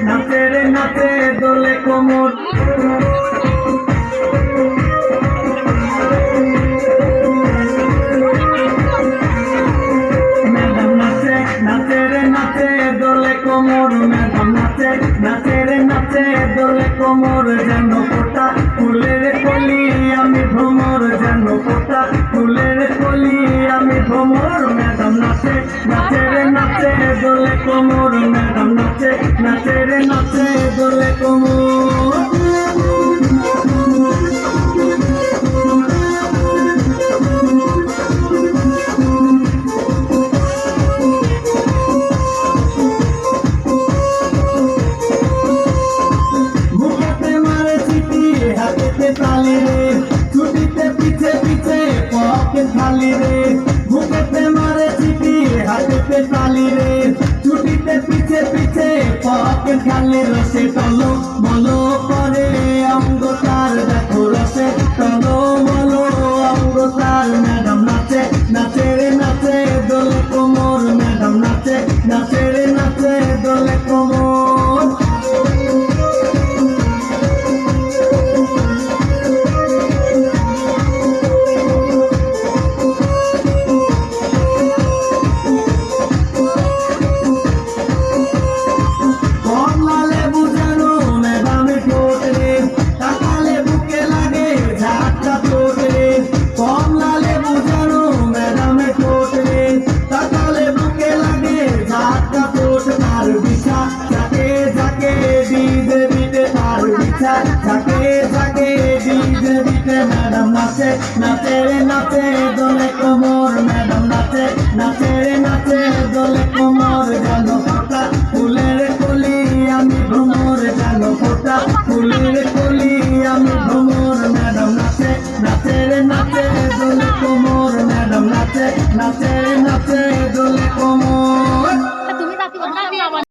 নাচে রে নাচে দোলে কোমর ম্যাডাম নাচে নাচে রে নাচে দোলে কোমর ম্যাডাম নাচে নাচে রে নাচে দোলে কোমর যেন ফোটা ফুলের কলি আমি ভ্রমর যেন ফোটা ফুলের কলি আমি ভ্রমর ম্যাডাম নাচে নাচে রে নাচে দোলে কোমর ম্যাডাম নাচে নাচে রে নাচে দোলে কোমর ताली रे छुट्टीते पीछे पीछे पॉकेट खाली रे मुकेते मारे चीटी हाथे पे ताली रे छुट्टीते पीछे पीछे पॉकेट खाली रसे टलो बोलो करे अंगो तार देखो रसे टलो बोलो अंगो तार मैडम नाचे नाचे रे नाचे दोले कोमर मैडम नाचे नाचे रे नाचे दोले कोमर जाके जाके डीजे बीटे मैडम नाचे नाचे रे नाचे दोले कोमर मैडम नाचे नाचे रे नाचे दोले कोमर जानो फोटा फुलेर कली आमी भ्रमर जानो फोटा फुलेर कली आमी भ्रमर मैडम नाचे नाचे रे नाचे दोले कोमर मैडम नाचे नाचे रे नाचे